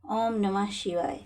ओम नमः शिवाय।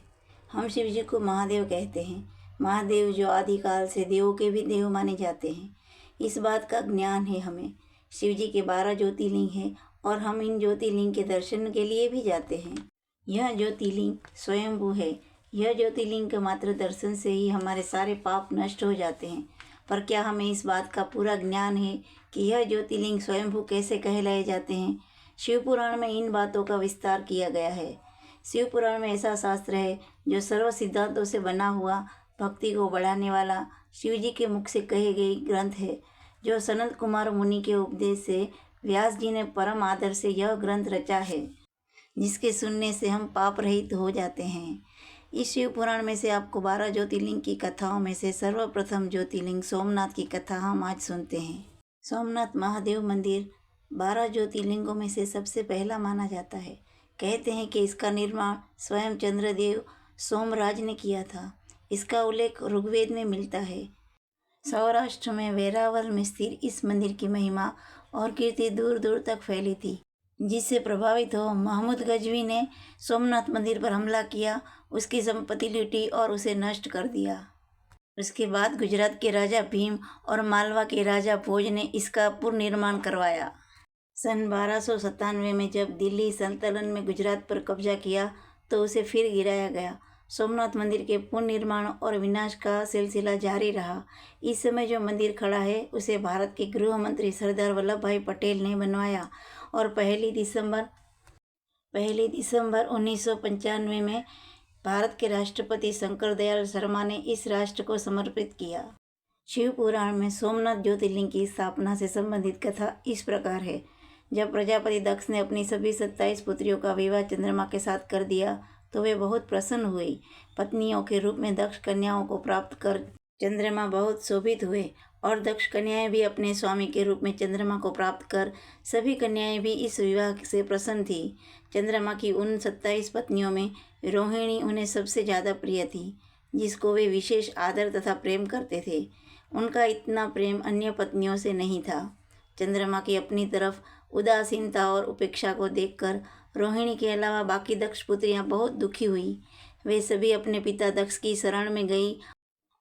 हम शिव जी को महादेव कहते हैं। महादेव जो आदिकाल से देवों के भी देव माने जाते हैं, इस बात का ज्ञान है हमें। शिव जी के 12 ज्योतिर्लिंग हैं और हम इन ज्योतिर्लिंग के दर्शन के लिए भी जाते हैं। यह ज्योतिर्लिंग स्वयंभू है। यह ज्योतिर्लिंग के मात्र दर्शन से ही हमारे सारे पाप नष्ट हो जाते हैं। पर क्या हमें इस बात का पूरा ज्ञान है कि यह ज्योतिर्लिंग स्वयंभू कैसे कहलाए जाते हैं? शिव पुराण में इन बातों का विस्तार किया गया है। शिव पुराण में ऐसा शास्त्र है जो सर्व सिद्धांतों से बना हुआ, भक्ति को बढ़ाने वाला शिव जी के मुख से कहे गए ग्रंथ है, जो सनत कुमार मुनि के उपदेश से व्यास जी ने परम आदर से यह ग्रंथ रचा है, जिसके सुनने से हम पाप रहित हो जाते हैं। इस शिव पुराण में से आपको 12 ज्योतिर्लिंग की कथाओं में से सर्वप्रथम ज्योतिर्लिंग सोमनाथ की कथा हम आज सुनते हैं। सोमनाथ महादेव मंदिर 12 ज्योतिर्लिंगों में से सबसे पहला माना जाता है। कहते हैं कि इसका निर्माण स्वयं चंद्रदेव सोमराज ने किया था। इसका उल्लेख ऋग्वेद में मिलता है। सौराष्ट्र में वेरावल में स्थित इस मंदिर की महिमा और कीर्ति दूर दूर तक फैली थी, जिससे प्रभावित हो महमूद गजवी ने सोमनाथ मंदिर पर हमला किया, उसकी संपत्ति लूटी और उसे नष्ट कर दिया। उसके बाद गुजरात के राजा भीम और मालवा के राजा भोज ने इसका पुनर्निर्माण करवाया। सन 1297 में जब दिल्ली सल्तनत में गुजरात पर कब्जा किया तो उसे फिर गिराया गया। सोमनाथ मंदिर के पुनर्निर्माण और विनाश का सिलसिला जारी रहा। इस समय जो मंदिर खड़ा है उसे भारत के गृह मंत्री सरदार वल्लभ भाई पटेल ने बनवाया और 1 दिसंबर 1995 में भारत के राष्ट्रपति शंकर दयाल शर्मा ने इस राष्ट्र को समर्पित किया। शिव पुराण में सोमनाथ ज्योतिर्लिंग की स्थापना से संबंधित कथा इस प्रकार है। जब प्रजापति दक्ष ने अपनी सभी 27 पुत्रियों का विवाह चंद्रमा के साथ कर दिया तो वे बहुत प्रसन्न हुई। पत्नियों के रूप में दक्ष कन्याओं को प्राप्त कर चंद्रमा बहुत शोभित हुए और दक्ष कन्याएं भी अपने स्वामी के रूप में चंद्रमा को प्राप्त कर सभी कन्याएं भी इस विवाह से प्रसन्न थी। चंद्रमा की उन 27 पत्नियों में रोहिणी उन्हें सबसे ज़्यादा प्रिय थी, जिसको वे विशेष आदर तथा प्रेम करते थे। उनका इतना प्रेम अन्य पत्नियों से नहीं था। चंद्रमा की अपनी तरफ उदासीनता और उपेक्षा को देखकर रोहिणी के अलावा बाकी दक्ष पुत्रियां बहुत दुखी हुई। वे सभी अपने पिता दक्ष की शरण में गई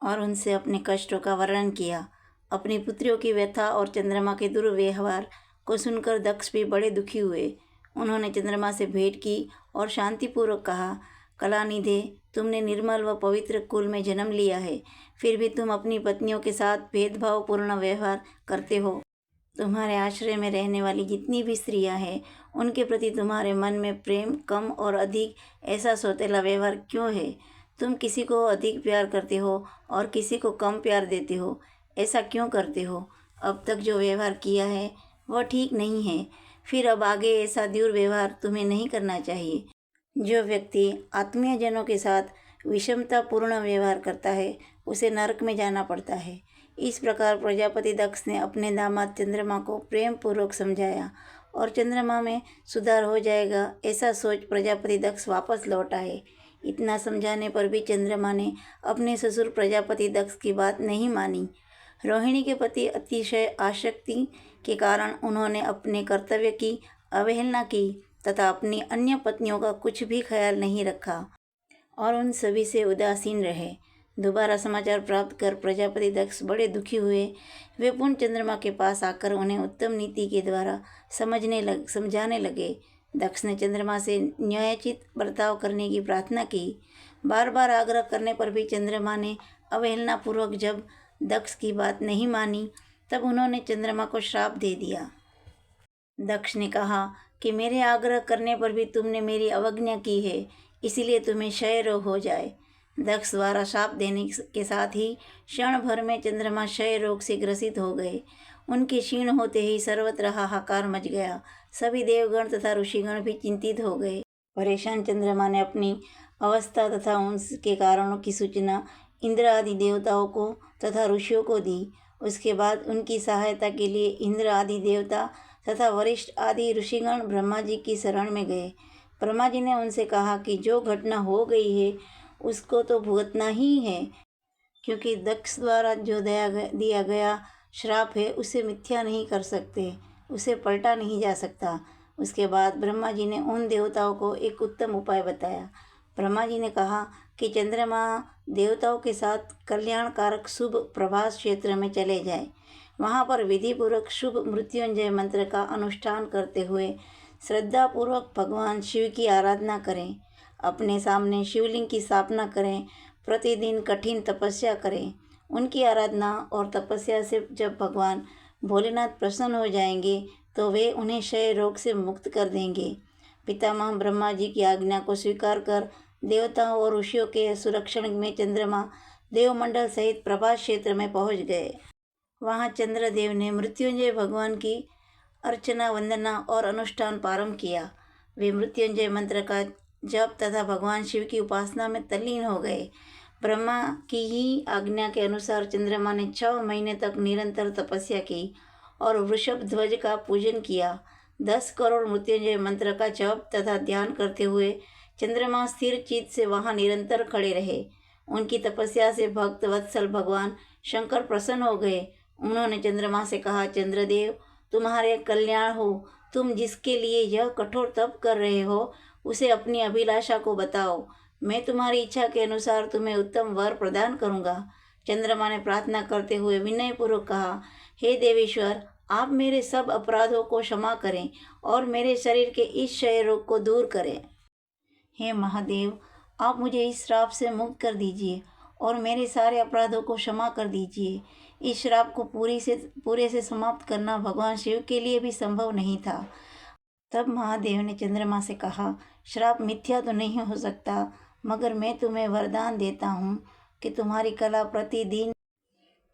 और उनसे अपने कष्टों का वर्णन किया। अपनी पुत्रियों की व्यथा और चंद्रमा के दुर्व्यवहार को सुनकर दक्ष भी बड़े दुखी हुए। उन्होंने चंद्रमा से भेंट की और शांतिपूर्वक कहा, कलानिधे, तुमने निर्मल व पवित्र कुल में जन्म लिया है, फिर भी तुम अपनी पत्नियों के साथ भेदभावपूर्ण व्यवहार करते हो। तुम्हारे आश्रय में रहने वाली जितनी भी स्त्रियां हैं, उनके प्रति तुम्हारे मन में प्रेम कम और अधिक ऐसा सौतेला व्यवहार क्यों है? तुम किसी को अधिक प्यार करते हो और किसी को कम प्यार देते हो। ऐसा क्यों करते हो? अब तक जो व्यवहार किया है वह ठीक नहीं है। फिर अब आगे ऐसा दुर्व्यवहार तुम्हें नहीं करना चाहिए। जो व्यक्ति आत्मीयजनों के साथ विषमतापूर्ण व्यवहार करता है, उसे नरक में जाना पड़ता है। इस प्रकार प्रजापति दक्ष ने अपने दामाद चंद्रमा को प्रेम पूर्वक समझाया और चंद्रमा में सुधार हो जाएगा ऐसा सोच प्रजापति दक्ष वापस लौट आए। इतना समझाने पर भी चंद्रमा ने अपने ससुर प्रजापति दक्ष की बात नहीं मानी। रोहिणी के प्रति अतिशय आसक्ति के कारण उन्होंने अपने कर्तव्य की अवहेलना की तथा अपनी अन्य पत्नियों का कुछ भी ख्याल नहीं रखा और उन सभी से उदासीन रहे। दोबारा समाचार प्राप्त कर प्रजापति दक्ष बड़े दुखी हुए। वे पुनः चंद्रमा के पास आकर उन्हें उत्तम नीति के द्वारा समझाने लगे। दक्ष ने चंद्रमा से न्यायोचित बर्ताव करने की प्रार्थना की। बार बार आग्रह करने पर भी चंद्रमा ने अवहेलनापूर्वक जब दक्ष की बात नहीं मानी, तब उन्होंने चंद्रमा को श्राप दे दिया। दक्ष ने कहा कि मेरे आग्रह करने पर भी तुमने मेरी अवज्ञा की है, इसीलिए तुम्हें क्षय रोग हो जाए। दक्ष द्वारा शाप देने के साथ ही क्षण भर में चंद्रमा क्षय रोग से ग्रसित हो गए। उनके क्षीण होते ही सर्वत्र हाहाकार मच गया। सभी देवगण तथा ऋषिगण भी चिंतित हो गए। परेशान चंद्रमा ने अपनी अवस्था तथा उनके कारणों की सूचना इंद्र आदि देवताओं को तथा ऋषियों को दी। उसके बाद उनकी सहायता के लिए इंद्र आदि देवता तथा वरिष्ठ आदि ऋषिगण ब्रह्मा जी की शरण में गए। ब्रह्मा जी ने उनसे कहा कि जो घटना हो गई है उसको तो भुगतना ही है, क्योंकि दक्ष द्वारा जो दिया गया श्राप है उसे मिथ्या नहीं कर सकते, उसे पलटा नहीं जा सकता। उसके बाद ब्रह्मा जी ने उन देवताओं को एक उत्तम उपाय बताया। ब्रह्मा जी ने कहा कि चंद्रमा देवताओं के साथ कल्याणकारक शुभ प्रभास क्षेत्र में चले जाए। वहाँ पर विधिपूर्वक शुभ मृत्युंजय मंत्र का अनुष्ठान करते हुए श्रद्धापूर्वक भगवान शिव की आराधना करें। अपने सामने शिवलिंग की स्थापना करें। प्रतिदिन कठिन तपस्या करें। उनकी आराधना और तपस्या से जब भगवान भोलेनाथ प्रसन्न हो जाएंगे तो वे उन्हें क्षय रोग से मुक्त कर देंगे। पितामह ब्रह्मा जी की आज्ञा को स्वीकार कर देवताओं और ऋषियों के सुरक्षण में चंद्रमा देवमंडल सहित प्रभास क्षेत्र में पहुंच गए। वहां चंद्रदेव ने मृत्युंजय भगवान की अर्चना, वंदना और अनुष्ठान प्रारंभ किया। वे मृत्युंजय मंत्र का जप तथा भगवान शिव की उपासना में तल्लीन हो गए। ब्रह्मा की ही आज्ञा के अनुसार चंद्रमा ने 6 महीने तक निरंतर तपस्या की और वृषभ ध्वज का पूजन किया। 10 करोड़ मृत्युंजय मंत्र का जप तथा ध्यान करते हुए चंद्रमा स्थिर चित्त से वहां निरंतर खड़े रहे। उनकी तपस्या से भक्त वत्सल भगवान शंकर प्रसन्न हो गए। उन्होंने चंद्रमा से कहा, चंद्रदेव, तुम्हारे कल्याण हो। तुम जिसके लिए यह कठोर तप कर रहे हो उसे अपनी अभिलाषा को बताओ। मैं तुम्हारी इच्छा के अनुसार तुम्हें उत्तम वर प्रदान करूंगा। चंद्रमा ने प्रार्थना करते हुए विनयपूर्वक कहा, हे देवेश्वर, आप मेरे सब अपराधों को क्षमा करें और मेरे शरीर के इस क्षय रोग को दूर करें। हे महादेव, आप मुझे इस श्राप से मुक्त कर दीजिए और मेरे सारे अपराधों को क्षमा कर दीजिए। इस श्राप को पूरे से समाप्त करना भगवान शिव के लिए भी संभव नहीं था। तब महादेव ने चंद्रमा से कहा, श्राप मिथ्या तो नहीं हो सकता, मगर मैं तुम्हें वरदान देता हूँ कि तुम्हारी कला प्रतिदिन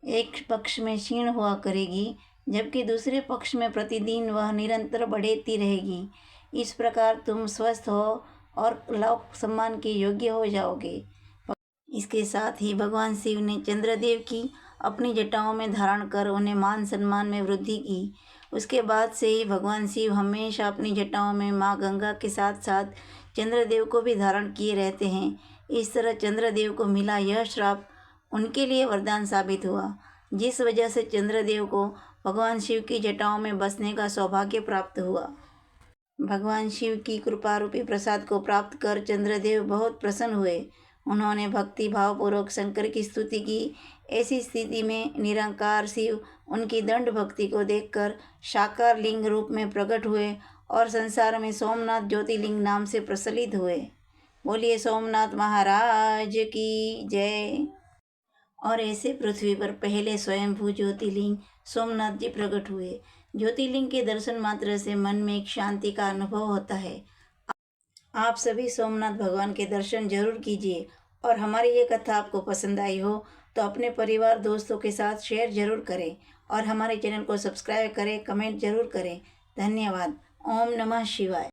एक पक्ष में क्षीण हुआ करेगी, जबकि दूसरे पक्ष में प्रतिदिन वह निरंतर बढ़ती रहेगी। इस प्रकार तुम स्वस्थ हो और लोक सम्मान के योग्य हो जाओगे। इसके साथ ही भगवान शिव ने चंद्रदेव की अपनी जटाओं में धारण कर उन्हें मान सम्मान में वृद्धि की। उसके बाद से ही भगवान शिव हमेशा अपनी जटाओं में माँ गंगा के साथ साथ चंद्रदेव को भी धारण किए रहते हैं। इस तरह चंद्रदेव को मिला यह श्राप उनके लिए वरदान साबित हुआ, जिस वजह से चंद्रदेव को भगवान शिव की जटाओं में बसने का सौभाग्य प्राप्त हुआ। भगवान शिव की कृपा रूपी प्रसाद को प्राप्त कर चंद्रदेव बहुत प्रसन्न हुए। उन्होंने भक्ति भावपूर्वक शंकर की स्तुति की। ऐसी स्थिति में निरंकार शिव उनकी दंड भक्ति को देखकर साकार लिंग रूप में प्रकट हुए और संसार में सोमनाथ ज्योतिर्लिंग नाम से प्रचलित हुए। बोलिए सोमनाथ महाराज की जय। और ऐसे पृथ्वी पर पहले स्वयंभू ज्योतिर्लिंग सोमनाथ जी प्रकट हुए। ज्योतिर्लिंग के दर्शन मात्र से मन में एक शांति का अनुभव होता है। आप सभी सोमनाथ भगवान के दर्शन जरूर कीजिए। और हमारी ये कथा आपको पसंद आई हो तो अपने परिवार दोस्तों के साथ शेयर जरूर करें और हमारे चैनल को सब्सक्राइब करें, कमेंट जरूर करें। धन्यवाद। ओम नमः शिवाय।